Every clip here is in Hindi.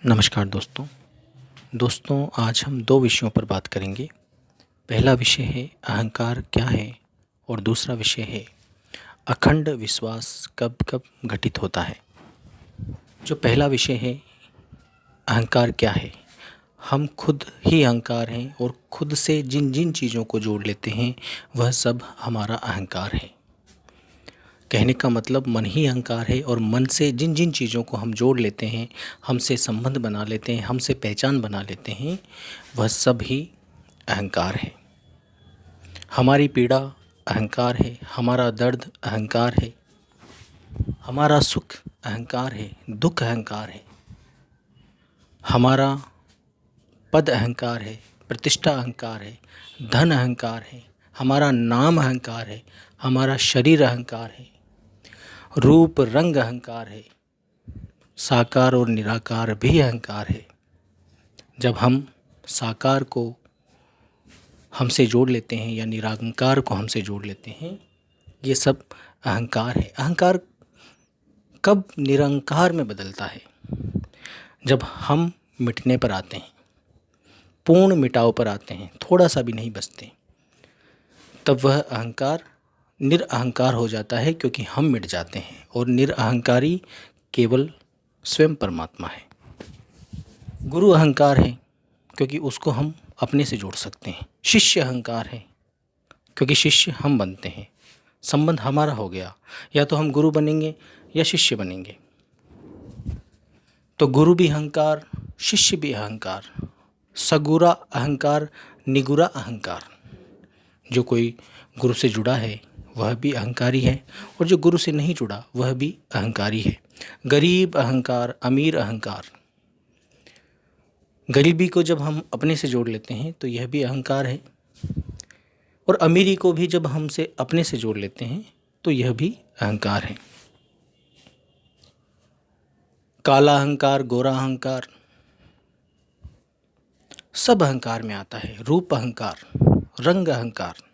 नमस्कार दोस्तों आज हम दो विषयों पर बात करेंगे। पहला विषय है अहंकार क्या है और दूसरा विषय है अखंड विश्वास कब कब घटित होता है। जो पहला विषय है अहंकार क्या है, हम खुद ही अहंकार हैं और खुद से जिन जिन चीज़ों को जोड़ लेते हैं वह सब हमारा अहंकार है। कहने का मतलब मन ही अहंकार है और मन से जिन जिन चीज़ों को हम जोड़ लेते हैं, हमसे संबंध बना लेते हैं, हमसे पहचान बना लेते हैं, वह सब ही अहंकार है। हमारी पीड़ा अहंकार है, हमारा दर्द अहंकार है, हमारा सुख अहंकार है, दुख अहंकार है, हमारा पद अहंकार है, प्रतिष्ठा अहंकार है, धन अहंकार है, हमारा नाम अहंकार है, हमारा शरीर अहंकार है, रूप रंग अहंकार है, साकार और निराकार भी अहंकार है। जब हम साकार को हमसे जोड़ लेते हैं या निराकार को हमसे जोड़ लेते हैं, ये सब अहंकार है। अहंकार कब निरंकार में बदलता है? जब हम मिटने पर आते हैं, पूर्ण मिटाव पर आते हैं, थोड़ा सा भी नहीं बचते, तब वह अहंकार निरअहंकार हो जाता है, क्योंकि हम मिट जाते हैं और निरअहंकारी केवल स्वयं परमात्मा है। गुरु अहंकार है क्योंकि उसको हम अपने से जोड़ सकते हैं। शिष्य अहंकार है क्योंकि शिष्य हम बनते हैं, संबंध हमारा हो गया, या तो हम गुरु बनेंगे या शिष्य बनेंगे। तो गुरु भी अहंकार, शिष्य भी अहंकार, सगुरा अहंकार, निगुरा अहंकार। जो कोई गुरु से जुड़ा है वह भी अहंकारी है और जो गुरु से नहीं जुड़ा वह भी अहंकारी है। गरीब अहंकार, अमीर अहंकार। गरीबी को जब हम अपने से जोड़ लेते हैं तो यह भी अहंकार है, और अमीरी को भी जब हमसे अपने से जोड़ लेते हैं तो यह भी अहंकार है। काला अहंकार, गोरा अहंकार सब अहंकार में आता है। रूप अहंकार, रंग अहंकार।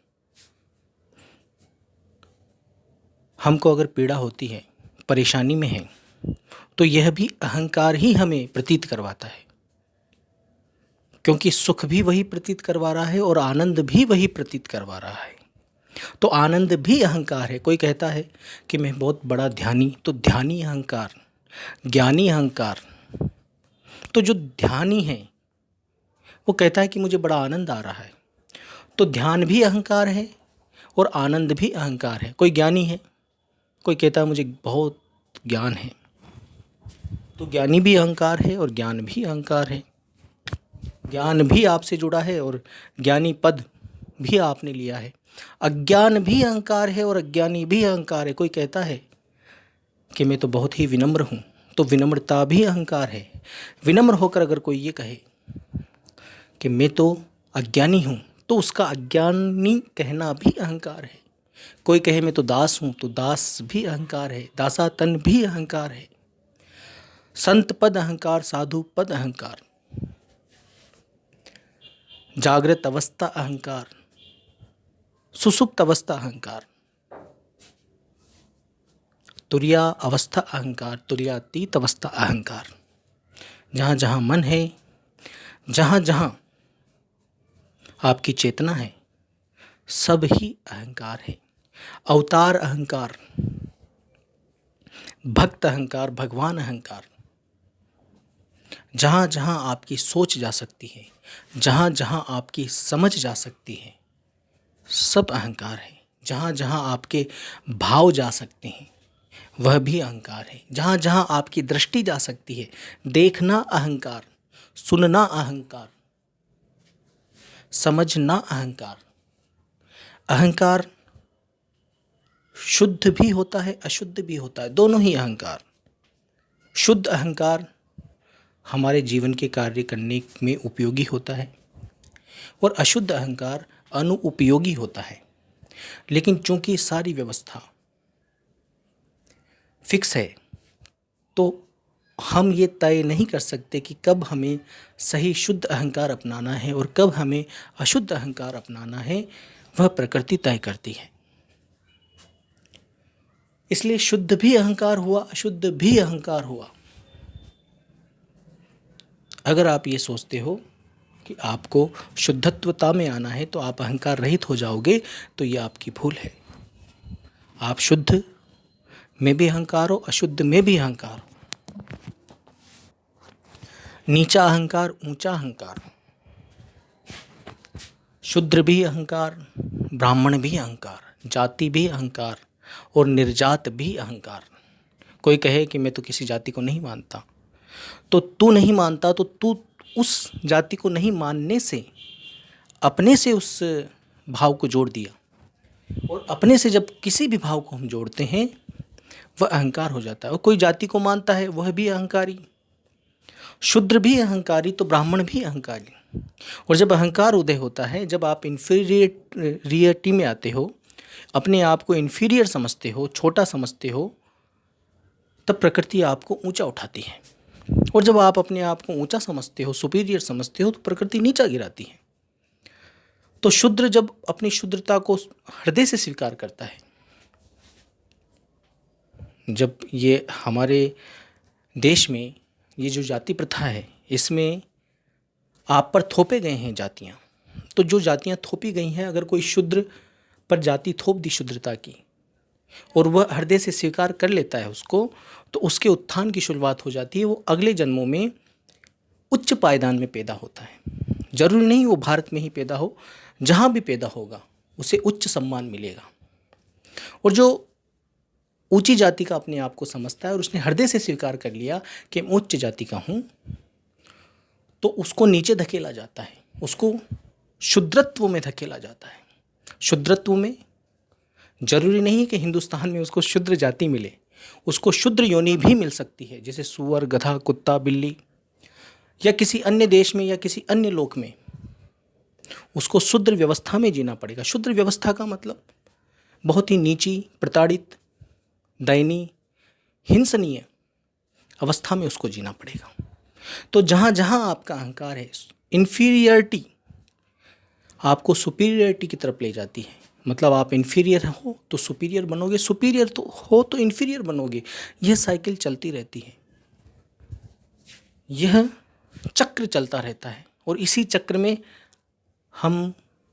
हमको अगर पीड़ा होती है, परेशानी में है, तो यह भी अहंकार ही हमें प्रतीत करवाता है, क्योंकि सुख भी वही प्रतीत करवा रहा है और आनंद भी वही प्रतीत करवा रहा है। तो आनंद भी अहंकार है। कोई कहता है कि मैं बहुत बड़ा ध्यानी, तो ध्यानी अहंकार, ज्ञानी अहंकार। तो जो ध्यानी है वो कहता है कि मुझे बड़ा आनंद आ रहा है, तो ध्यान भी अहंकार है और आनंद भी अहंकार है। कोई ज्ञानी है, कोई कहता है मुझे बहुत ज्ञान है, तो ज्ञानी भी अहंकार है और ज्ञान भी अहंकार है। ज्ञान भी आपसे जुड़ा है और ज्ञानी पद भी आपने लिया है। अज्ञान भी अहंकार है और अज्ञानी भी अहंकार है। कोई कहता है कि मैं तो बहुत ही विनम्र हूँ, तो विनम्रता भी अहंकार है। विनम्र होकर अगर कोई ये कहे कि मैं तो अज्ञानी हूँ, तो उसका अज्ञानी कहना भी अहंकार है। कोई कहे मैं तो दास हूँ, तो दास भी अहंकार है, दासातन भी अहंकार है। संत पद अहंकार, साधु पद अहंकार। जागृत अवस्था अहंकार, सुसुप्त अवस्था अहंकार, तुरिया अवस्था अहंकार, तुरियातीत अवस्था अहंकार। जहाँ जहाँ मन है, जहाँ जहाँ आपकी चेतना है, सब ही अहंकार है। अवतार अहंकार, भक्त अहंकार, भगवान अहंकार। जहाँ जहाँ आपकी सोच जा सकती है, जहाँ जहाँ आपकी समझ जा सकती है, सब अहंकार है। जहाँ जहाँ आपके भाव जा सकते हैं वह भी अहंकार है। जहाँ जहाँ आपकी दृष्टि जा सकती है, देखना अहंकार, सुनना अहंकार, समझना अहंकार। अहंकार शुद्ध भी होता है, अशुद्ध भी होता है, दोनों ही अहंकार। शुद्ध अहंकार हमारे जीवन के कार्य करने में उपयोगी होता है और अशुद्ध अहंकार अनुपयोगी होता है। लेकिन चूंकि सारी व्यवस्था फिक्स है, तो हम ये तय नहीं कर सकते कि कब हमें सही शुद्ध अहंकार अपनाना है और कब हमें अशुद्ध अहंकार अपनाना है। वह प्रकृति तय करती है। इसलिए शुद्ध भी अहंकार हुआ, अशुद्ध भी अहंकार हुआ। अगर आप ये सोचते हो कि आपको शुद्धत्वता में आना है तो आप अहंकार रहित हो जाओगे, तो ये आपकी भूल है। आप शुद्ध में भी अहंकार हो, अशुद्ध में भी अहंकार हो। नीचा अहंकार, ऊंचा अहंकार, शूद्र भी अहंकार, ब्राह्मण भी अहंकार, जाति भी अहंकार और निर्जात भी अहंकार। कोई कहे कि मैं तो किसी जाति को नहीं मानता, तो तू नहीं मानता तो तू उस जाति को नहीं मानने से अपने से उस भाव को जोड़ दिया, और अपने से जब किसी भी भाव को हम जोड़ते हैं वह अहंकार हो जाता है। और कोई जाति को मानता है वह भी अहंकारी, शूद्र भी अहंकारी तो ब्राह्मण भी अहंकारी। और जब अहंकार उदय होता है, जब आप इन्फीरियरिटी में आते हो, अपने आप को इन्फीरियर समझते हो, छोटा समझते हो, तब प्रकृति आपको ऊंचा उठाती है। और जब आप अपने आप को ऊंचा समझते हो, सुपीरियर समझते हो, तो प्रकृति नीचा गिराती है। तो शूद्र जब अपनी शुद्रता को हृदय से स्वीकार करता है, जब ये हमारे देश में ये जो जाति प्रथा है, इसमें आप पर थोपे गए हैं जातियाँ, तो जो जातियाँ थोपी गई हैं, अगर कोई शूद्र पर जाति थोप दी शुद्रता की और वह हृदय से स्वीकार कर लेता है उसको, तो उसके उत्थान की शुरुआत हो जाती है। वो अगले जन्मों में उच्च पायदान में पैदा होता है। जरूरी नहीं वो भारत में ही पैदा हो, जहाँ भी पैदा होगा उसे उच्च सम्मान मिलेगा। और जो ऊंची जाति का अपने आप को समझता है और उसने हृदय से स्वीकार कर लिया कि मैं उच्च जाति का हूँ, तो उसको नीचे धकेला जाता है, उसको शूद्रत्व में धकेला जाता है। शूद्रत्व में जरूरी नहीं है कि हिंदुस्तान में उसको शूद्र जाति मिले, उसको शूद्र योनि भी मिल सकती है, जैसे सुअर, गधा, कुत्ता, बिल्ली, या किसी अन्य देश में या किसी अन्य लोक में उसको शूद्र व्यवस्था में जीना पड़ेगा। शूद्र व्यवस्था का मतलब बहुत ही नीची, प्रताड़ित, दयनीय, हिंसनीय अवस्था में उसको जीना पड़ेगा। तो जहाँ जहाँ आपका अहंकार है, इन्फीरियरिटी आपको सुपीरियरिटी की तरफ ले जाती है। मतलब आप इन्फीरियर हो तो सुपीरियर बनोगे, सुपीरियर तो हो तो इन्फीरियर बनोगे। यह साइकिल चलती रहती है, यह चक्र चलता रहता है, और इसी चक्र में हम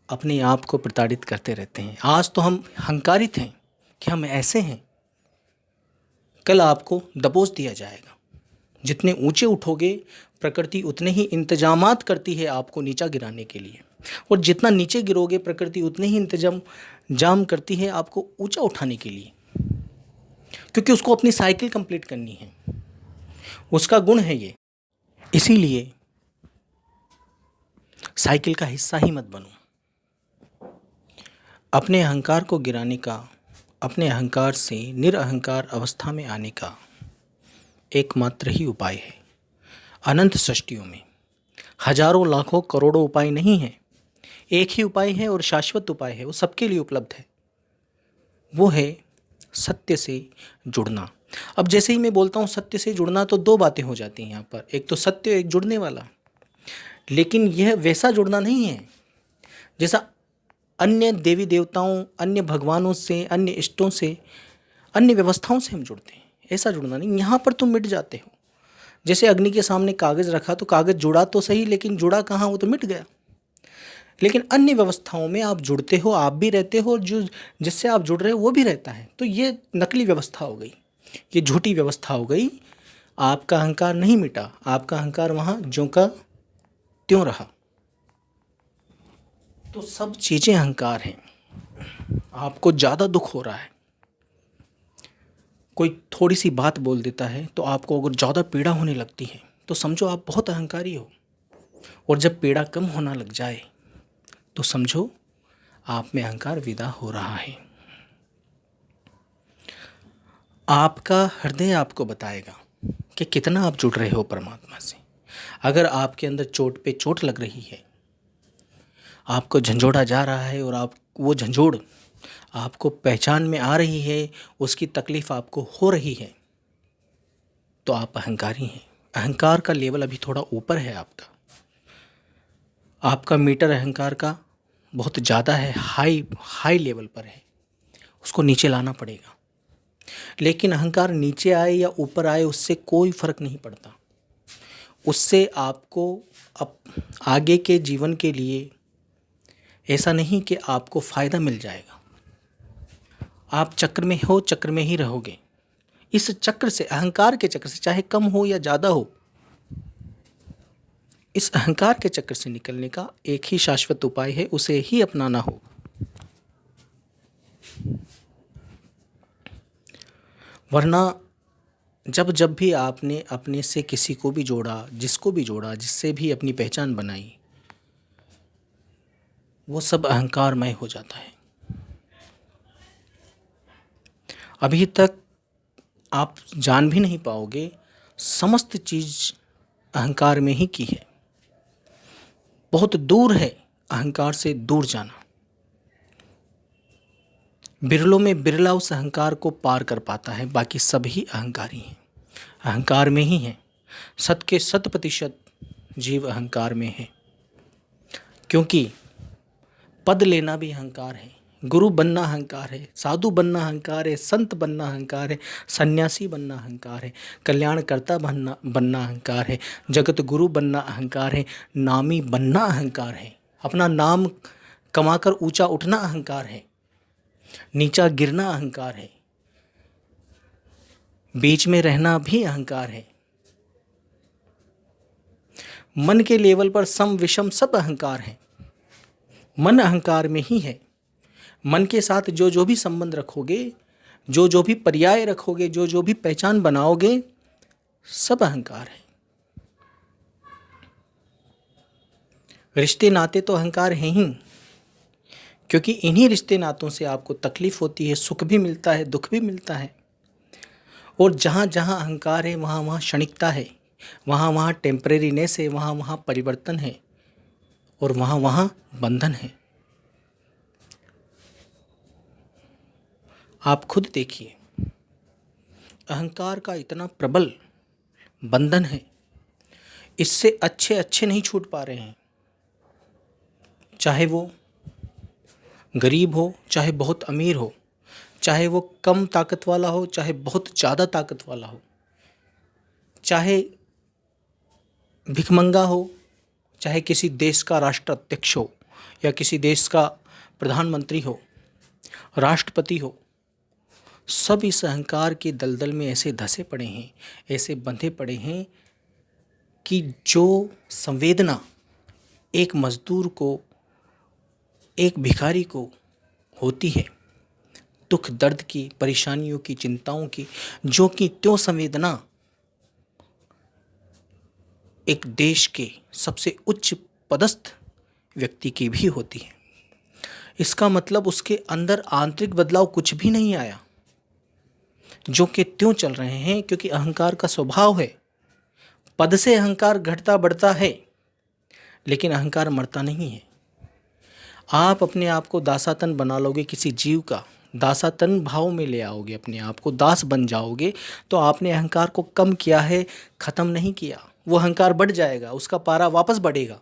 अपने आप को प्रताड़ित करते रहते हैं। आज तो हम अहंकारित हैं कि हम ऐसे हैं, कल आपको दबोच दिया जाएगा। जितने ऊंचे उठोगे, प्रकृति उतने ही इंतजामात करती है आपको नीचा गिराने के लिए, और जितना नीचे गिरोगे प्रकृति उतने ही इंतजाम करती है आपको ऊंचा उठाने के लिए, क्योंकि उसको अपनी साइकिल कंप्लीट करनी है, उसका गुण है ये। इसीलिए साइकिल का हिस्सा ही मत बनो। अपने अहंकार को गिराने का, अपने अहंकार से निरअहकार अवस्था में आने का एकमात्र ही उपाय है। अनंत सृष्टियों में हजारों, लाखों, करोड़ों उपाय नहीं हैं, एक ही उपाय है और शाश्वत उपाय है, वो सबके लिए उपलब्ध है। वो है सत्य से जुड़ना। अब जैसे ही मैं बोलता हूँ सत्य से जुड़ना, तो दो बातें हो जाती हैं यहाँ पर, एक तो सत्य, एक जुड़ने वाला। लेकिन यह वैसा जुड़ना नहीं है जैसा अन्य देवी देवताओं, अन्य भगवानों से, अन्य इष्टों से, अन्य व्यवस्थाओं से हम जुड़ते हैं। ऐसा जुड़ना नहीं, यहाँ पर तुम मिट जाते हो। जैसे अग्नि के सामने कागज़ रखा तो कागज़ जुड़ा तो सही, लेकिन जुड़ा कहाँ, वो तो मिट गया। लेकिन अन्य व्यवस्थाओं में आप जुड़ते हो, आप भी रहते हो, जो जिससे आप जुड़ रहे हो वो भी रहता है। तो ये नकली व्यवस्था हो गई, ये झूठी व्यवस्था हो गई। आपका अहंकार नहीं मिटा, आपका अहंकार वहाँ ज्यों का त्यों रहा। तो सब चीज़ें अहंकार हैं। आपको ज़्यादा दुख हो रहा है, कोई थोड़ी सी बात बोल देता है तो आपको अगर ज़्यादा पीड़ा होने लगती है तो समझो आप बहुत अहंकारी हो। और जब पीड़ा कम होना लग जाए तो समझो आप में अहंकार विदा हो रहा है। आपका हृदय आपको बताएगा कि कितना आप जुड़ रहे हो परमात्मा से। अगर आपके अंदर चोट पे चोट लग रही है, आपको झंझोड़ा जा रहा है और आप वो झंझोड़ आपको पहचान में आ रही है, उसकी तकलीफ़ आपको हो रही है, तो आप अहंकारी हैं। अहंकार का लेवल अभी थोड़ा ऊपर है आपका मीटर अहंकार का बहुत ज़्यादा है, हाई लेवल पर है, उसको नीचे लाना पड़ेगा। लेकिन अहंकार नीचे आए या ऊपर आए उससे कोई फ़र्क नहीं पड़ता। उससे आपको अब आगे के जीवन के लिए ऐसा नहीं कि आपको फ़ायदा मिल जाएगा। आप चक्र में हो, चक्र में ही रहोगे। इस चक्र से, अहंकार के चक्र से, चाहे कम हो या ज़्यादा हो, इस अहंकार के चक्र से निकलने का एक ही शाश्वत उपाय है, उसे ही अपनाना हो। वरना जब जब भी आपने अपने से किसी को भी जोड़ा, जिसको भी जोड़ा, जिससे भी अपनी पहचान बनाई, वो सब अहंकारमय हो जाता है। अभी तक आप जान भी नहीं पाओगे, समस्त चीज़ अहंकार में ही की है। बहुत दूर है अहंकार से दूर जाना। बिरलों में बिरला उस अहंकार को पार कर पाता है, बाकी सभी अहंकारी हैं, अहंकार में ही हैं। 100% जीव अहंकार में है, क्योंकि पद लेना भी अहंकार है, गुरु बनना अहंकार है, साधु बनना अहंकार है, संत बनना अहंकार है, सन्यासी बनना अहंकार है, कल्याणकर्ता बनना अहंकार है, जगत गुरु बनना अहंकार है, नामी बनना अहंकार है, अपना नाम कमाकर ऊंचा उठना अहंकार है, नीचा गिरना अहंकार है, बीच में रहना भी अहंकार है। मन के लेवल पर सम विषम सब अहंकार है। मन अहंकार में ही है। मन के साथ जो जो भी संबंध रखोगे, जो जो भी पर्याय रखोगे, जो जो भी पहचान बनाओगे, सब अहंकार है। रिश्ते नाते तो अहंकार हैं ही, क्योंकि इन्हीं रिश्ते नातों से आपको तकलीफ होती है, सुख भी मिलता है, दुख भी मिलता है। और जहाँ जहाँ अहंकार है, वहाँ वहाँ क्षणिकता है, वहाँ वहाँ टेम्परेरीनेस है, वहाँ वहाँ परिवर्तन है, और वहाँ वहाँ बंधन है। आप खुद देखिए, अहंकार का इतना प्रबल बंधन है, इससे अच्छे अच्छे नहीं छूट पा रहे हैं। चाहे वो गरीब हो, चाहे बहुत अमीर हो, चाहे वो कम ताकत वाला हो, चाहे बहुत ज़्यादा ताकत वाला हो, चाहे भिखमंगा हो, चाहे किसी देश का राष्ट्राध्यक्ष हो, या किसी देश का प्रधानमंत्री हो, राष्ट्रपति हो, सब इस अहंकार के दलदल में ऐसे धंसे पड़े हैं, ऐसे बंधे पड़े हैं कि जो संवेदना एक मजदूर को, एक भिखारी को होती है, दुख दर्द की, परेशानियों की, चिंताओं की, जो कि त्यों संवेदना एक देश के सबसे उच्च पदस्थ व्यक्ति की भी होती है। इसका मतलब उसके अंदर आंतरिक बदलाव कुछ भी नहीं आया, जो कि त्यों चल रहे हैं, क्योंकि अहंकार का स्वभाव है। पद से अहंकार घटता बढ़ता है, लेकिन अहंकार मरता नहीं है। आप अपने आप को दासातन बना लोगे, किसी जीव का दासातन भाव में ले आओगे, अपने आप को दास बन जाओगे, तो आपने अहंकार को कम किया है, ख़त्म नहीं किया। वो अहंकार बढ़ जाएगा, उसका पारा वापस बढ़ेगा।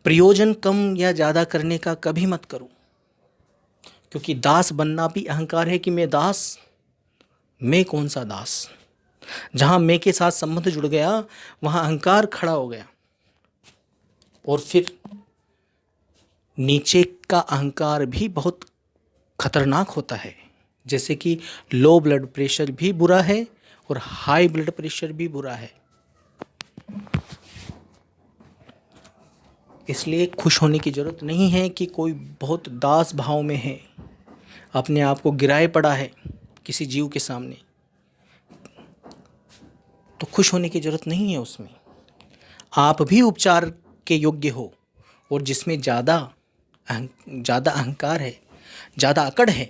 प्रयोजन कम या ज़्यादा करने का कभी मत करो, क्योंकि दास बनना भी अहंकार है कि मैं दास, मैं कौन सा दास। जहाँ मैं के साथ संबंध जुड़ गया, वहाँ अहंकार खड़ा हो गया, और फिर नीचे का अहंकार भी बहुत खतरनाक होता है। जैसे कि लो ब्लड प्रेशर भी बुरा है और हाई ब्लड प्रेशर भी बुरा है। इसलिए खुश होने की ज़रूरत नहीं है कि कोई बहुत दास भाव में है, अपने आप को गिराए पड़ा है किसी जीव के सामने, तो खुश होने की ज़रूरत नहीं है उसमें। आप भी उपचार के योग्य हो, और जिसमें ज़्यादा अहंकार है, ज़्यादा अकड़ है,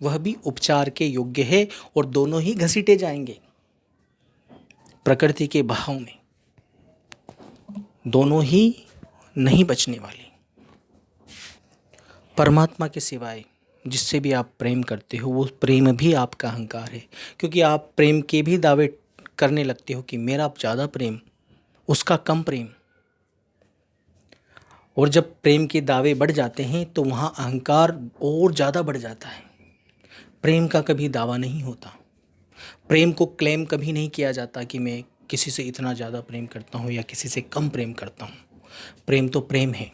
वह भी उपचार के योग्य है, और दोनों ही घसीटे जाएंगे प्रकृति के बहाव में, दोनों ही नहीं बचने वाले। परमात्मा के सिवाय जिससे भी आप प्रेम करते हो, वो प्रेम भी आपका अहंकार है, क्योंकि आप प्रेम के भी दावे करने लगते हो कि मेरा ज़्यादा प्रेम, उसका कम प्रेम। और जब प्रेम के दावे बढ़ जाते हैं तो वहाँ अहंकार और ज़्यादा बढ़ जाता है। प्रेम का कभी दावा नहीं होता, प्रेम को क्लेम कभी नहीं किया जाता कि मैं किसी से इतना ज़्यादा प्रेम करता हूँ या किसी से कम प्रेम करता हूँ। प्रेम तो प्रेम है।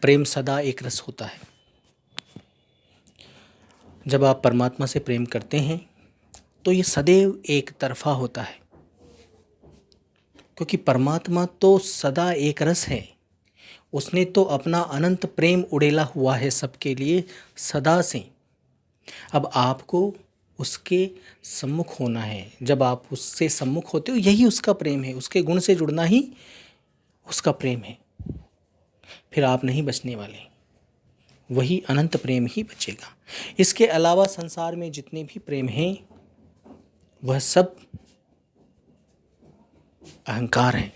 प्रेम सदा एक रस होता है। जब आप परमात्मा से प्रेम करते हैं तो ये सदैव एक तरफा होता है, क्योंकि परमात्मा तो सदा एक रस है। उसने तो अपना अनंत प्रेम उड़ेला हुआ है सबके लिए सदा से। अब आपको उसके सम्मुख होना है। जब आप उससे सम्मुख होते हो, यही उसका प्रेम है। उसके गुण से जुड़ना ही उसका प्रेम है। फिर आप नहीं बचने वाले, वही अनंत प्रेम ही बचेगा। इसके अलावा संसार में जितने भी प्रेम हैं वह सब अहंकार है।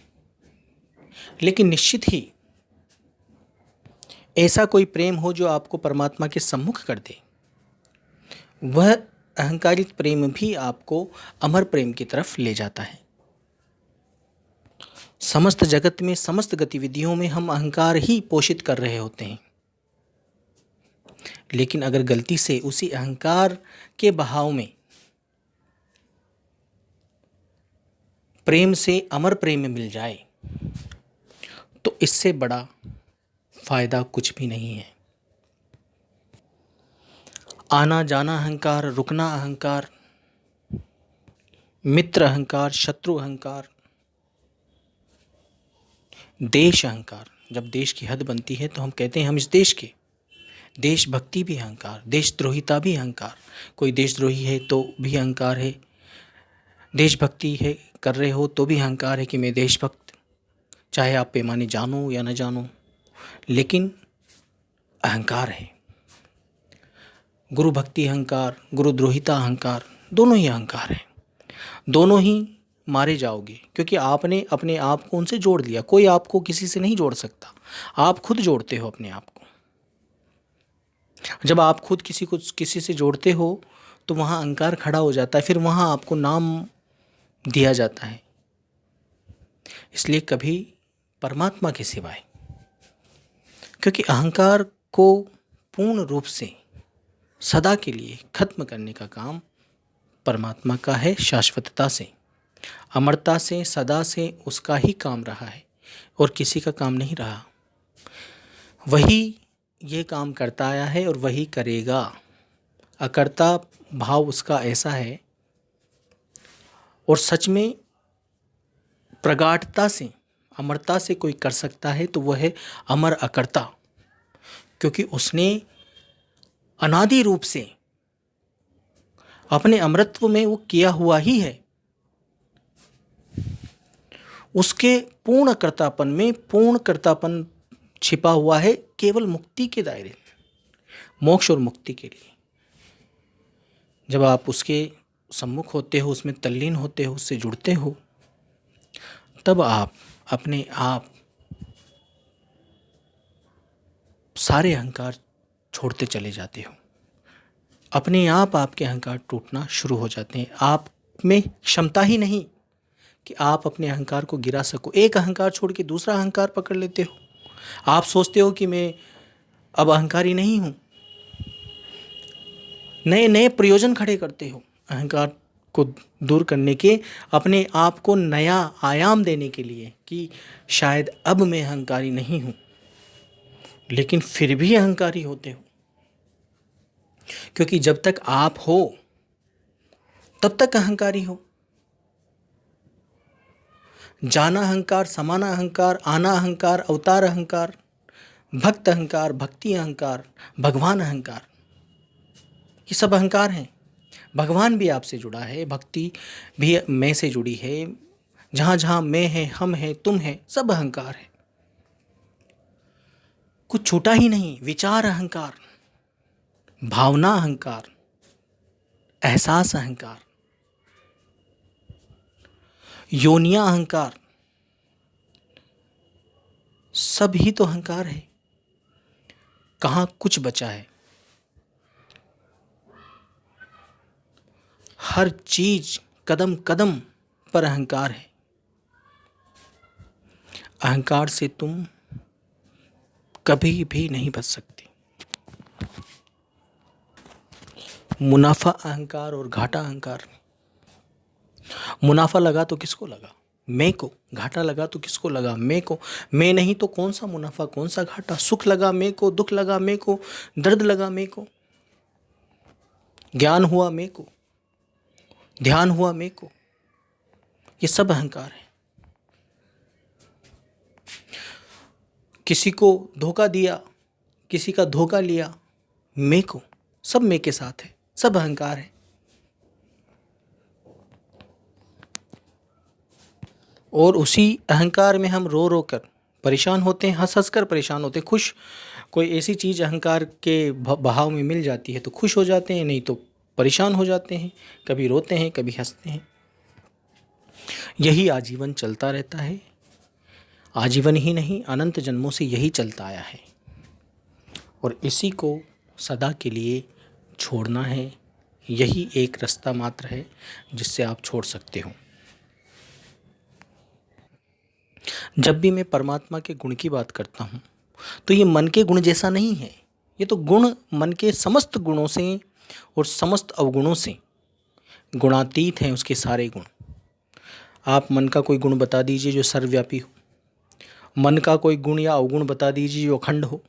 लेकिन निश्चित ही ऐसा कोई प्रेम हो जो आपको परमात्मा के सम्मुख कर दे, वह अहंकारित प्रेम भी आपको अमर प्रेम की तरफ ले जाता है। समस्त जगत में, समस्त गतिविधियों में हम अहंकार ही पोषित कर रहे होते हैं। लेकिन अगर गलती से उसी अहंकार के बहाव में प्रेम से अमर प्रेम मिल जाए तो इससे बड़ा फायदा कुछ भी नहीं है। आना जाना अहंकार, रुकना अहंकार, मित्र अहंकार, शत्रु अहंकार, देश अहंकार। जब देश की हद बनती है तो हम कहते हैं हम इस देश के। देशभक्ति भी अहंकार, देशद्रोहिता भी अहंकार। कोई देशद्रोही है तो भी अहंकार है, देशभक्ति है कर रहे हो तो भी अहंकार है कि मैं देशभक्त। चाहे आप पैमाने जानो या न जानो, लेकिन अहंकार है। गुरु भक्ति अहंकार, गुरुद्रोहिता अहंकार, दोनों ही अहंकार हैं। दोनों ही मारे जाओगे, क्योंकि आपने अपने आप को उनसे जोड़ लिया। कोई आपको किसी से नहीं जोड़ सकता, आप खुद जोड़ते हो अपने आप को। जब आप खुद किसी से जोड़ते हो तो वहाँ अहंकार खड़ा हो जाता है, फिर वहाँ आपको नाम दिया जाता है। इसलिए कभी परमात्मा के सिवाय, क्योंकि अहंकार को पूर्ण रूप से सदा के लिए खत्म करने का काम परमात्मा का है। शाश्वतता से, अमरता से, सदा से उसका ही काम रहा है और किसी का काम नहीं रहा। वही ये काम करता आया है और वही करेगा। अकर्ता भाव उसका ऐसा है, और सच में प्रगाढ़ता से, अमरता से कोई कर सकता है तो वह है अमर अकर्ता, क्योंकि उसने अनादि रूप से अपने अमरत्व में वो किया हुआ ही है। उसके पूर्ण कर्तापन में पूर्ण कर्तापन छिपा हुआ है, केवल मुक्ति के दायरे में, मोक्ष और मुक्ति के लिए। जब आप उसके सम्मुख होते हो, उसमें तल्लीन होते हो, उससे जुड़ते हो, तब आप अपने आप सारे अहंकार छोड़ते चले जाते हो। अपने आप आपके अहंकार टूटना शुरू हो जाते हैं। आप में क्षमता ही नहीं कि आप अपने अहंकार को गिरा सको। एक अहंकार छोड़ के दूसरा अहंकार पकड़ लेते हो। आप सोचते हो कि मैं अब अहंकारी नहीं हूँ। नए नए प्रयोजन खड़े करते हो अहंकार को दूर करने के, अपने आप को नया आयाम देने के लिए कि शायद अब मैं अहंकारी नहीं हूँ। लेकिन फिर भी अहंकारी होते हो, क्योंकि जब तक आप हो तब तक अहंकारी हो। जाना अहंकार, समाना अहंकार, आना अहंकार, अवतार अहंकार, भक्त अहंकार, भक्ति अहंकार, भगवान अहंकार, ये सब अहंकार हैं। भगवान भी आपसे जुड़ा है, भक्ति भी मैं से जुड़ी है। जहाँ जहाँ मैं है, हम है, तुम है, सब अहंकार है। कुछ छूटा ही नहीं। विचार अहंकार, भावना अहंकार, एहसास अहंकार, योनिया अहंकार, सब ही तो अहंकार है। कहाँ कुछ बचा है? हर चीज कदम कदम पर अहंकार है। अहंकार से तुम कभी भी नहीं बच सकते। मुनाफा अहंकार और घाटा अहंकार। मुनाफा लगा तो किसको लगा? मैं को, घाटा लगा तो किसको लगा? मैं को। मैं नहीं तो कौन सा मुनाफा, कौन सा घाटा? सुख लगा मैं को, दुख लगा मैं को, दर्द लगा मैं को, ज्ञान हुआ मैं को, ध्यान हुआ मैं को। ये सब अहंकार है। किसी को धोखा दिया, किसी का धोखा लिया, मैं को, सब मैं के साथ है, सब अहंकार है। और उसी अहंकार में हम रो रो कर परेशान होते हैं, हंस हंस कर परेशान होते हैं। खुश, कोई ऐसी चीज़ अहंकार के बहाव में मिल जाती है तो खुश हो जाते हैं, नहीं तो परेशान हो जाते हैं, कभी रोते हैं कभी हंसते हैं। यही आजीवन चलता रहता है। आजीवन ही नहीं, अनंत जन्मों से यही चलता आया है और इसी को सदा के लिए छोड़ना है। यही एक रास्ता मात्र है जिससे आप छोड़ सकते हो। जब भी मैं परमात्मा के गुण की बात करता हूँ तो ये मन के गुण जैसा नहीं है। ये तो गुण मन के समस्त गुणों से और समस्त अवगुणों से गुणातीत हैं। उसके सारे गुण, आप मन का कोई गुण बता दीजिए जो सर्वव्यापी हो, मन का कोई गुण या अवगुण बता दीजिए जो अखंड हो,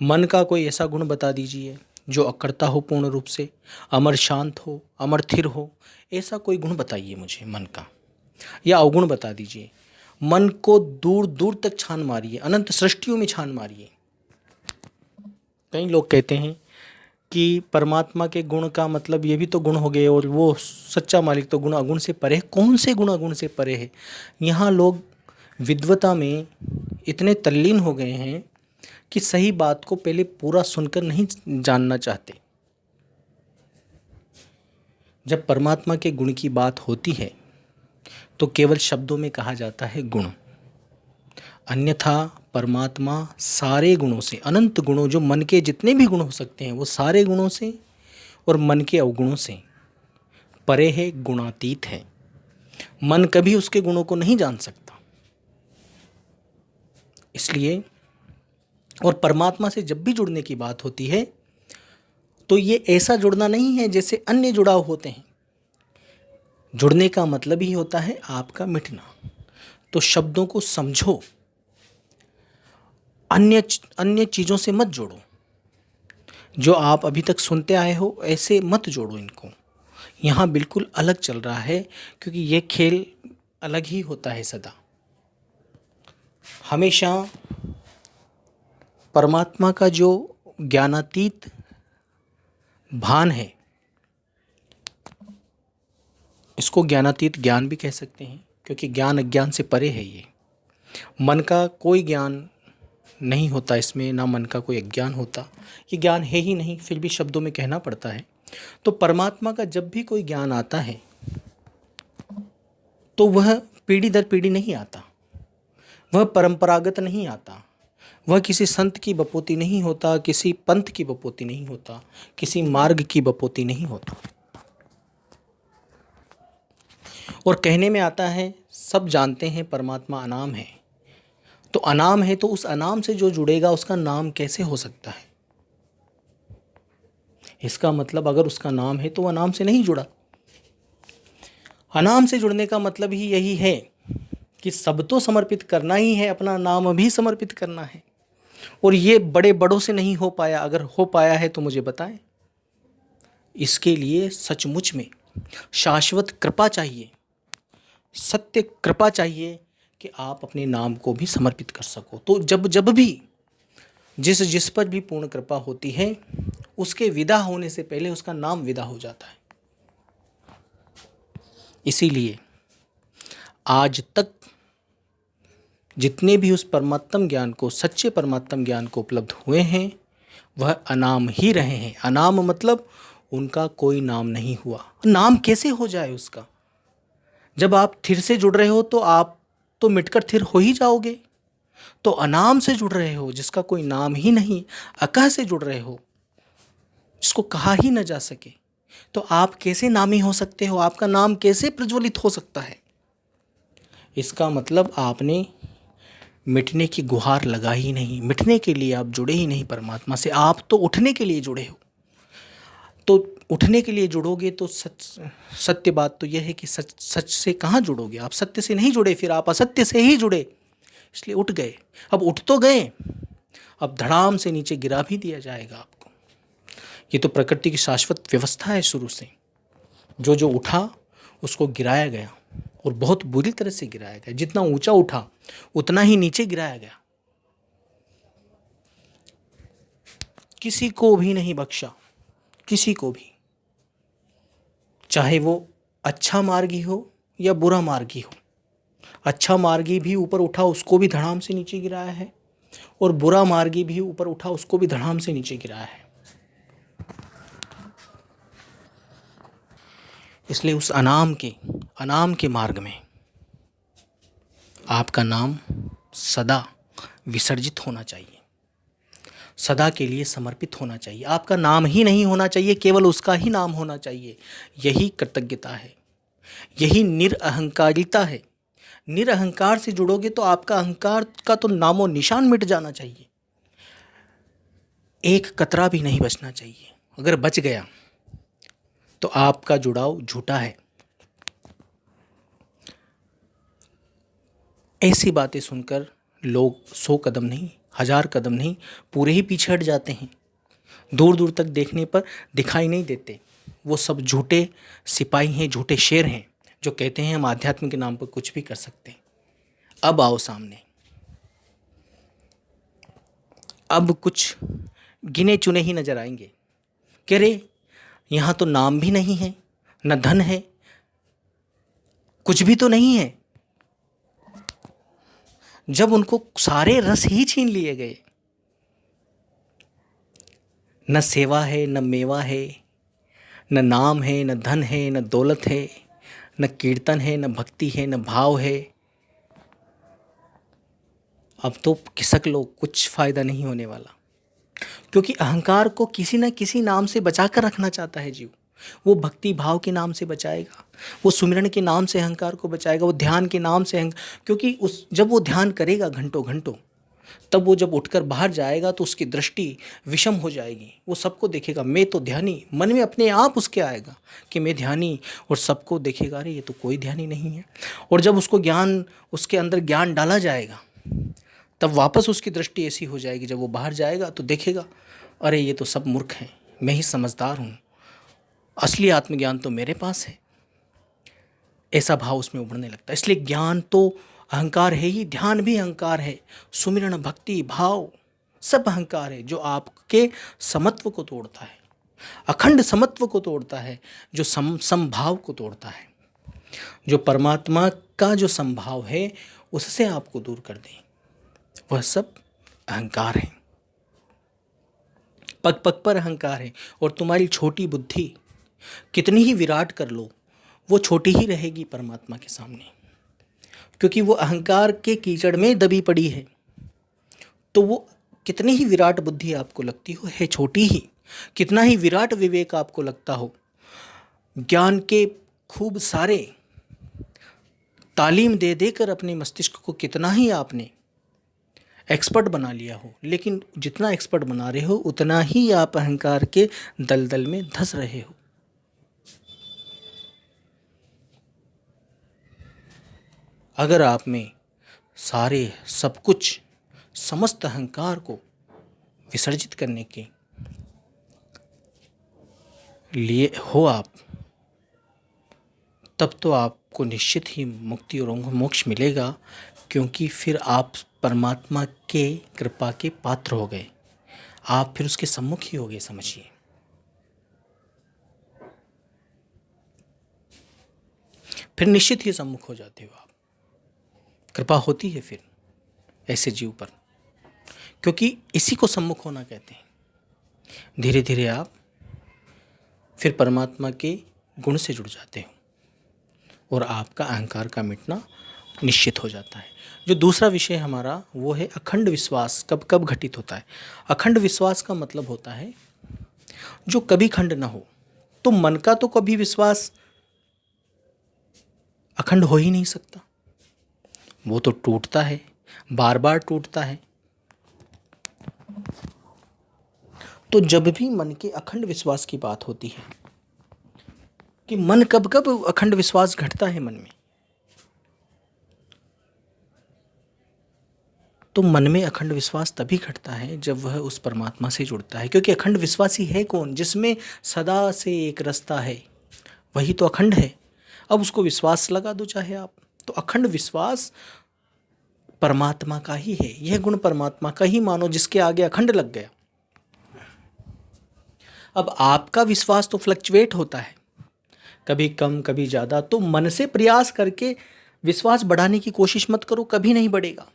मन का कोई ऐसा गुण बता दीजिए जो अकर्ता हो, पूर्ण रूप से अमर शांत हो, अमर थिर हो। ऐसा कोई गुण बताइए मुझे मन का, या अवगुण बता दीजिए। मन को दूर दूर तक छान मारिए, अनंत सृष्टियों में छान मारिए। कई लोग कहते हैं कि परमात्मा के गुण का मतलब ये भी तो गुण हो गए और वो सच्चा मालिक तो गुण अगुण से परे है। कौन से गुण अगुण से परे है? यहाँ लोग विद्वता में इतने तल्लीन हो गए हैं कि सही बात को पहले पूरा सुनकर नहीं जानना चाहते। जब परमात्मा के गुण की बात होती है तो केवल शब्दों में कहा जाता है गुण, अन्यथा परमात्मा सारे गुणों से, अनंत गुणों, जो मन के जितने भी गुण हो सकते हैं वो सारे गुणों से और मन के अवगुणों से परे है, गुणातीत है। मन कभी उसके गुणों को नहीं जान सकता। इसलिए, और परमात्मा से जब भी जुड़ने की बात होती है तो ये ऐसा जुड़ना नहीं है जैसे अन्य जुड़ाव होते हैं। जुड़ने का मतलब ही होता है आपका मिटना। तो शब्दों को समझो, अन्य चीज़ों से मत जोड़ो। जो आप अभी तक सुनते आए हो ऐसे मत जोड़ो इनको। यहाँ बिल्कुल अलग चल रहा है, क्योंकि ये खेल अलग ही होता है सदा। हमेशा परमात्मा का जो ज्ञानातीत भान है, इसको ज्ञानातीत ज्ञान भी कह सकते हैं, क्योंकि ज्ञान अज्ञान से परे है। ये मन का कोई ज्ञान नहीं होता इसमें, ना मन का कोई अज्ञान होता। ये ज्ञान है ही नहीं, फिर भी शब्दों में कहना पड़ता है। तो परमात्मा का जब भी कोई ज्ञान आता है तो वह पीढ़ी दर पीढ़ी नहीं आता, वह परंपरागत नहीं आता, वह किसी संत की बपोती नहीं होता, किसी पंथ की बपोती नहीं होता, किसी मार्ग की बपोती नहीं होता। और कहने में आता है, सब जानते हैं परमात्मा अनाम है। तो अनाम है तो उस अनाम से जो जुड़ेगा उसका नाम कैसे हो सकता है? इसका मतलब अगर उसका नाम है तो वह नाम से नहीं जुड़ा। अनाम से जुड़ने का मतलब ही यही है कि सब तो समर्पित करना ही है, अपना नाम भी समर्पित करना है। और ये बड़े बड़ों से नहीं हो पाया। अगर हो पाया है तो मुझे बताएं। इसके लिए सचमुच में शाश्वत कृपा चाहिए, सत्य कृपा चाहिए कि आप अपने नाम को भी समर्पित कर सको। तो जब भी जिस पर भी पूर्ण कृपा होती है, उसके विदा होने से पहले उसका नाम विदा हो जाता है। इसीलिए आज तक जितने भी उस परमात्म ज्ञान को, सच्चे परमात्म ज्ञान को उपलब्ध हुए हैं, वह अनाम ही रहे हैं। अनाम मतलब उनका कोई नाम नहीं हुआ। नाम कैसे हो जाए उसका? जब आप थिर से जुड़ रहे हो तो आप तो मिटकर थिर हो ही जाओगे। तो अनाम से जुड़ रहे हो, जिसका कोई नाम ही नहीं, अकह से जुड़ रहे हो, जिसको कहा ही न जा सके, तो आप कैसे नामी हो सकते हो? आपका नाम कैसे प्रज्वलित हो सकता है? इसका मतलब आपने मिटने की गुहार लगा ही नहीं, मिटने के लिए आप जुड़े ही नहीं परमात्मा से। आप तो उठने के लिए जुड़े हो। तो उठने के लिए जुड़ोगे तो सत्य बात तो यह है कि सच से कहाँ जुड़ोगे आप? सत्य से नहीं जुड़े, फिर आप असत्य से ही जुड़े, इसलिए उठ गए। अब उठ तो गए, अब धड़ाम से नीचे गिरा भी दिया जाएगा आपको। ये तो प्रकृति की शाश्वत व्यवस्था है। शुरू से जो जो उठा उसको गिराया गया, और बहुत बुरी तरह से गिराया गया। जितना ऊंचा उठा उतना ही नीचे गिराया गया। किसी को भी नहीं बख्शा, किसी को भी, चाहे वो अच्छा मार्गी हो या बुरा मार्गी हो। अच्छा मार्गी भी ऊपर उठा, उसको भी धड़ाम से नीचे गिराया है, और बुरा मार्गी भी ऊपर उठा, उसको भी धड़ाम से नीचे गिराया है। इसलिए उस अनाम के मार्ग में आपका नाम सदा विसर्जित होना चाहिए, सदा के लिए समर्पित होना चाहिए। आपका नाम ही नहीं होना चाहिए, केवल उसका ही नाम होना चाहिए। यही कृतज्ञता है, यही निरअहंकारिता है। निरअहंकार से जुड़ोगे तो आपका अहंकार का तो नामो निशान मिट जाना चाहिए। एक कतरा भी नहीं बचना चाहिए। अगर बच गया तो आपका जुड़ाव झूठा है। ऐसी बातें सुनकर लोग 100 कदम नहीं, 1000 कदम नहीं, पूरे ही पीछे हट जाते हैं। दूर दूर तक देखने पर दिखाई नहीं देते। वो सब झूठे सिपाही हैं, झूठे शेर हैं, जो कहते हैं हम आध्यात्म के नाम पर कुछ भी कर सकते हैं। अब आओ सामने, अब कुछ गिने चुने ही नजर आएंगे। कह रे यहाँ तो नाम भी नहीं है, न धन है, कुछ भी तो नहीं है। जब उनको सारे रस ही छीन लिए गए, न सेवा है, न मेवा है, न नाम है, न धन है, न दौलत है, न कीर्तन है, न भक्ति है, न भाव है। अब तो खिसक लो, कुछ फायदा नहीं होने वाला। क्योंकि अहंकार को किसी न किसी नाम से बचा कर रखना चाहता है जीव। वो भक्ति भाव के नाम से बचाएगा, वो सुमिरन के नाम से अहंकार को बचाएगा, वो ध्यान के नाम से क्योंकि जब वो ध्यान करेगा घंटों घंटों, तब वो जब उठकर बाहर जाएगा तो उसकी दृष्टि विषम हो जाएगी। वो सबको देखेगा, मैं तो ध्यानी, मन में अपने आप उसके आएगा कि मैं ध्यानी, और सबको देखेगा अरे ये तो कोई ध्यानी नहीं है। और जब उसको ज्ञान, उसके अंदर ज्ञान डाला जाएगा, तब वापस उसकी दृष्टि ऐसी हो जाएगी, जब वो बाहर जाएगा तो देखेगा अरे ये तो सब मूर्ख हैं, मैं ही समझदार हूँ, असली आत्मज्ञान तो मेरे पास है। ऐसा भाव उसमें उभरने लगता है। इसलिए ज्ञान तो अहंकार है ही, ध्यान भी अहंकार है, सुमिरन भक्ति भाव सब अहंकार है, जो आपके समत्व को तोड़ता है, अखंड समत्व को तोड़ता है, जो समभाव को तोड़ता है, जो परमात्मा का जो संभाव है उससे आपको दूर कर दे, वह सब अहंकार है। पग पग पर अहंकार है। और तुम्हारी छोटी बुद्धि कितनी ही विराट कर लो, वो छोटी ही रहेगी परमात्मा के सामने, क्योंकि वो अहंकार के कीचड़ में दबी पड़ी है। तो वो कितनी ही विराट बुद्धि आपको लगती हो, है छोटी ही। कितना ही विराट विवेक आपको लगता हो, ज्ञान के खूब सारे तालीम दे देकर अपने मस्तिष्क को कितना ही आपने एक्सपर्ट बना लिया हो, लेकिन जितना एक्सपर्ट बना रहे हो उतना ही आप अहंकार के दलदल में धंस रहे हो। अगर आप में सारे सब कुछ, समस्त अहंकार को विसर्जित करने के लिए हो आप, तब तो आपको निश्चित ही मुक्ति और मोक्ष मिलेगा, क्योंकि फिर आप परमात्मा के कृपा के पात्र हो गए, आप फिर उसके सम्मुख ही हो गए। समझिए, फिर निश्चित ही सम्मुख हो जाते हो आप। कृपा होती है फिर ऐसे जीव पर, क्योंकि इसी को सम्मुख होना कहते हैं। धीरे धीरे आप फिर परमात्मा के गुण से जुड़ जाते हो और आपका अहंकार का मिटना निश्चित हो जाता है। जो दूसरा विषय हमारा वो है अखंड विश्वास कब कब घटित होता है। अखंड विश्वास का मतलब होता है जो कभी खंड ना हो। तो मन का तो कभी विश्वास अखंड हो ही नहीं सकता, वो तो टूटता है, बार बार टूटता है। तो जब भी मन के अखंड विश्वास की बात होती है कि मन कब कब अखंड विश्वास घटता है मन में। तो मन में अखंड विश्वास तभी घटता है जब वह उस परमात्मा से जुड़ता है, क्योंकि अखंड विश्वासी है कौन? जिसमें सदा से एक रास्ता है, वही तो अखंड है। अब उसको विश्वास लगा दो चाहे आप, तो अखंड विश्वास परमात्मा का ही है। यह गुण परमात्मा का ही मानो, जिसके आगे अखंड लग गया। अब आपका विश्वास तो फ्लक्चुएट होता है, कभी कम कभी ज़्यादा। तो मन से प्रयास करके विश्वास बढ़ाने की कोशिश मत करो, कभी नहीं बढ़ेगा।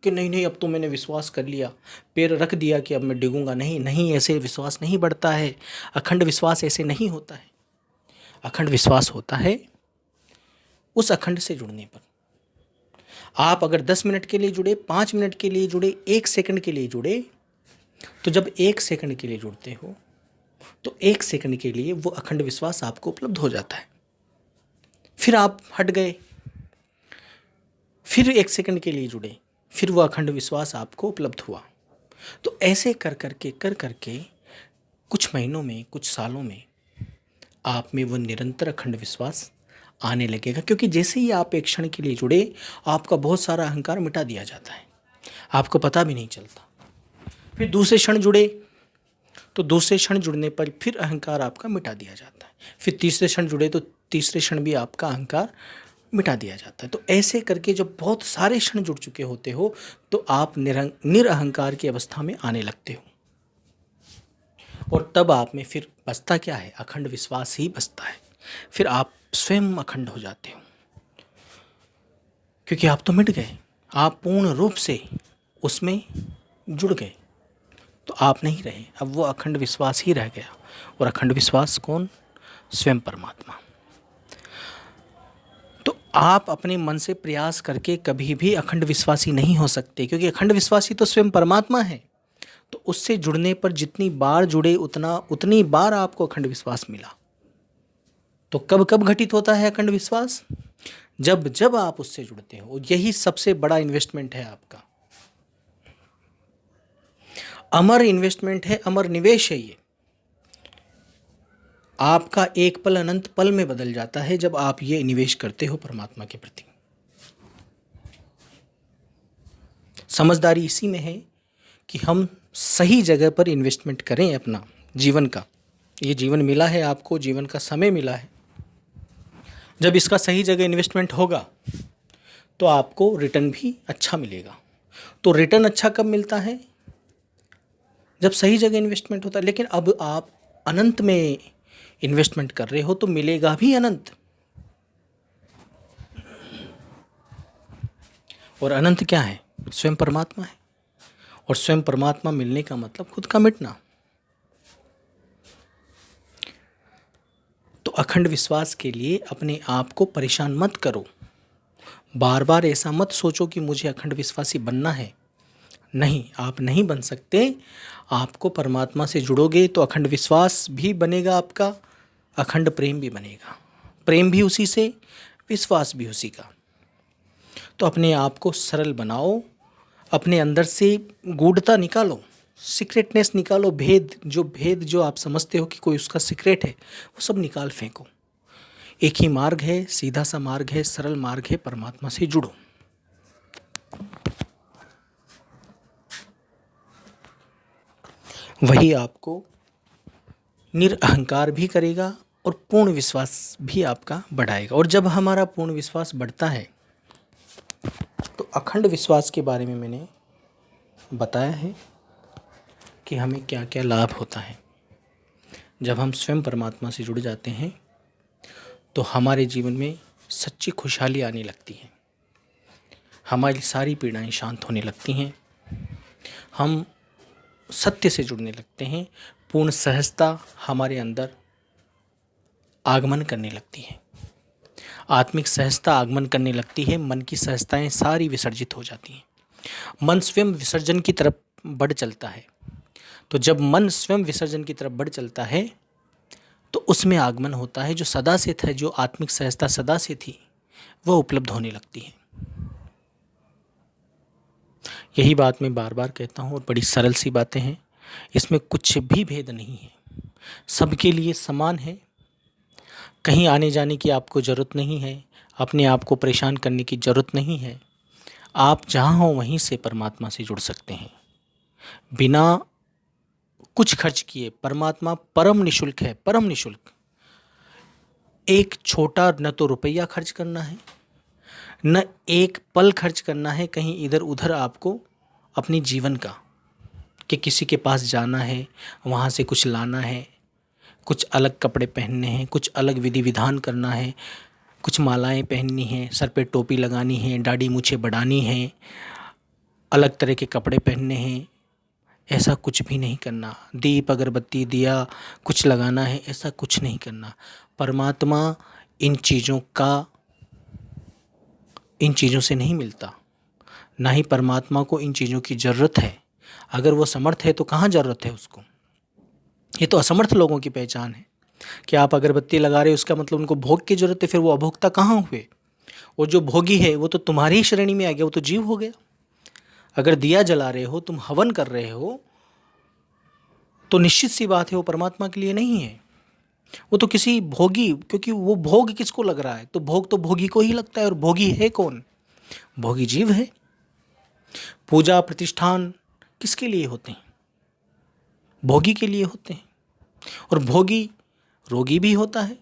कि नहीं नहीं अब तो मैंने विश्वास कर लिया, पैर रख दिया कि अब मैं डिगूंगा नहीं। नहीं, ऐसे विश्वास नहीं बढ़ता है। अखंड विश्वास ऐसे नहीं होता है। अखंड विश्वास होता है उस अखंड से जुड़ने पर। आप अगर 10 मिनट के लिए जुड़े, 5 मिनट के लिए जुड़े, 1 सेकंड के लिए जुड़े, तो जब 1 सेकंड के लिए जुड़ते हो तो 1 सेकंड के लिए वो अखंड विश्वास आपको उपलब्ध हो जाता है। फिर आप हट गए, फिर 1 सेकंड के लिए जुड़े, फिर वो अखंड विश्वास आपको उपलब्ध हुआ। तो ऐसे कर करके कुछ महीनों में, कुछ सालों में आप में वो निरंतर अखंड विश्वास आने लगेगा। क्योंकि जैसे ही आप एक क्षण के लिए जुड़े, आपका बहुत सारा अहंकार मिटा दिया जाता है, आपको पता भी नहीं चलता। फिर दूसरे क्षण जुड़े, तो दूसरे क्षण जुड़ने पर फिर अहंकार आपका मिटा दिया जाता है। फिर तीसरे क्षण जुड़े तो तीसरे क्षण भी आपका अहंकार मिटा दिया जाता है। तो ऐसे करके जब बहुत सारे क्षण जुड़ चुके होते हो तो आप निरअहंकार की अवस्था में आने लगते हो। और तब आप में फिर बचता क्या है? अखंड विश्वास ही बचता है। फिर आप स्वयं अखंड हो जाते हो, क्योंकि आप तो मिट गए, आप पूर्ण रूप से उसमें जुड़ गए। तो आप नहीं रहे, अब वो अखंड विश्वास ही रह गया। और अखंड विश्वास कौन? स्वयं परमात्मा। तो आप अपने मन से प्रयास करके कभी भी अखंड विश्वासी नहीं हो सकते, क्योंकि अखंड विश्वासी तो स्वयं परमात्मा है। तो उससे जुड़ने पर जितनी बार जुड़े उतनी बार आपको अखंड विश्वास मिला। तो कब कब घटित होता है अखंड विश्वास? जब जब आप उससे जुड़ते हो। यही सबसे बड़ा इन्वेस्टमेंट है आपका, अमर इन्वेस्टमेंट है, अमर निवेश है ये। आपका एक पल अनंत पल में बदल जाता है जब आप ये निवेश करते हो परमात्मा के प्रति। समझदारी इसी में है कि हम सही जगह पर इन्वेस्टमेंट करें अपना जीवन का। ये जीवन मिला है आपको, जीवन का समय मिला है। जब इसका सही जगह इन्वेस्टमेंट होगा तो आपको रिटर्न भी अच्छा मिलेगा। तो रिटर्न अच्छा कब मिलता है? जब सही जगह इन्वेस्टमेंट होता है। लेकिन अब आप अनंत में इन्वेस्टमेंट कर रहे हो तो मिलेगा भी अनंत। और अनंत क्या है? स्वयं परमात्मा है। और स्वयं परमात्मा मिलने का मतलब खुद का मिटना। तो अखंड विश्वास के लिए अपने आप को परेशान मत करो। बार बार ऐसा मत सोचो कि मुझे अखंड विश्वासी बनना है। नहीं, आप नहीं बन सकते। आपको परमात्मा से जुड़ोगे तो अखंड विश्वास भी बनेगा आपका, अखंड प्रेम भी बनेगा। प्रेम भी उसी से, विश्वास भी उसी का। तो अपने आप को सरल बनाओ, अपने अंदर से गूढ़ता निकालो, सीक्रेटनेस निकालो। भेद जो आप समझते हो कि कोई उसका सीक्रेट है, वो सब निकाल फेंको। एक ही मार्ग है, सीधा सा मार्ग है, सरल मार्ग है, परमात्मा से जुड़ो। वही आपको निरअहंकार भी करेगा और पूर्ण विश्वास भी आपका बढ़ाएगा। और जब हमारा पूर्ण विश्वास बढ़ता है तो अखंड विश्वास के बारे में मैंने बताया है कि हमें क्या क्या लाभ होता है। जब हम स्वयं परमात्मा से जुड़ जाते हैं तो हमारे जीवन में सच्ची खुशहाली आने लगती है, हमारी सारी पीड़ाएं शांत होने लगती हैं, हम सत्य से जुड़ने लगते हैं, पूर्ण सहजता हमारे अंदर आगमन करने लगती है, आत्मिक सहजता आगमन करने लगती है, मन की सहजताएं सारी विसर्जित हो जाती हैं, मन स्वयं विसर्जन की तरफ बढ़ चलता है। तो जब मन स्वयं विसर्जन की तरफ बढ़ चलता है तो उसमें आगमन होता है जो सदा से था, जो आत्मिक सहजता सदा से थी, वह उपलब्ध होने लगती है। यही बात मैं बार बार कहता हूँ और बड़ी सरल सी बातें हैं, इसमें कुछ भी भेद नहीं है, सबके लिए समान है। कहीं आने जाने की आपको ज़रूरत नहीं है, अपने आप को परेशान करने की ज़रूरत नहीं है। आप जहाँ हो वहीं से परमात्मा से जुड़ सकते हैं बिना कुछ खर्च किए। परमात्मा परम निःशुल्क है, परम निःशुल्क। एक छोटा न तो रुपया खर्च करना है, न एक पल खर्च करना है कहीं इधर उधर आपको अपने जीवन का, कि किसी के पास जाना है, वहाँ से कुछ लाना है, कुछ अलग कपड़े पहनने हैं, कुछ अलग विधि विधान करना है, कुछ मालाएं पहननी हैं, सर पे टोपी लगानी है, दाढ़ी मूछें बढ़ानी है, अलग तरह के कपड़े पहनने हैं। ऐसा कुछ भी नहीं करना। दीप अगरबत्ती दिया कुछ लगाना है, ऐसा कुछ नहीं करना। परमात्मा इन चीज़ों से नहीं मिलता, ना ही परमात्मा को इन चीज़ों की ज़रूरत है। अगर वो समर्थ है तो कहाँ ज़रूरत है उसको। ये तो असमर्थ लोगों की पहचान है कि आप अगरबत्ती लगा रहे हो, उसका मतलब उनको भोग की ज़रूरत है, फिर वो अभोक्ता कहाँ हुए। वो जो भोगी है वो तो तुम्हारी ही श्रेणी में आ गया, वो तो जीव हो गया। अगर दिया जला रहे हो, तुम हवन कर रहे हो, तो निश्चित सी बात है वो परमात्मा के लिए नहीं है, वो तो किसी भोगी, क्योंकि वो भोग किसको लग रहा है, तो भोग तो भोगी को ही लगता है। और भोगी है कौन? भोगी जीव है। पूजा प्रतिष्ठान किसके लिए होते हैं? भोगी के लिए होते हैं। और भोगी रोगी भी होता है,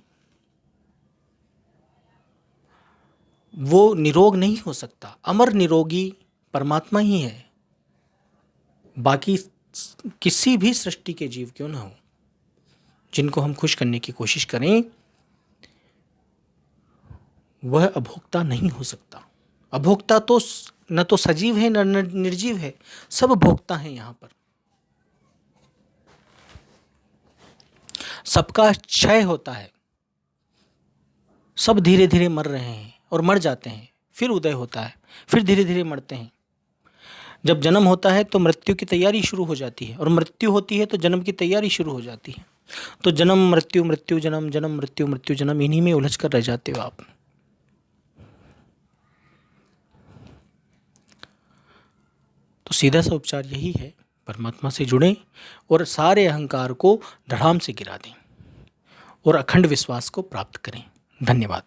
वो निरोग नहीं हो सकता। अमर निरोगी परमात्मा ही है। बाकी किसी भी सृष्टि के जीव क्यों ना हो, जिनको हम खुश करने की कोशिश करें, वह अभोक्ता नहीं हो सकता। अभोक्ता तो न तो सजीव है न निर्जीव है, सब भोक्ता हैं यहाँ पर। सबका क्षय होता है, सब धीरे धीरे मर रहे हैं और मर जाते हैं, फिर उदय होता है, फिर धीरे धीरे मरते हैं। जब जन्म होता है तो मृत्यु की तैयारी शुरू हो जाती है, और मृत्यु होती है तो जन्म की तैयारी शुरू हो जाती है। तो जन्म मृत्यु, मृत्यु जन्म, जन्म मृत्यु, मृत्यु जन्म, इन्हीं में उलझ कर रह जाते हो आप। तो सीधा सा उपचार यही है, परमात्मा से जुड़ें और सारे अहंकार को धड़ाम से गिरा दें और अखंड विश्वास को प्राप्त करें। धन्यवाद।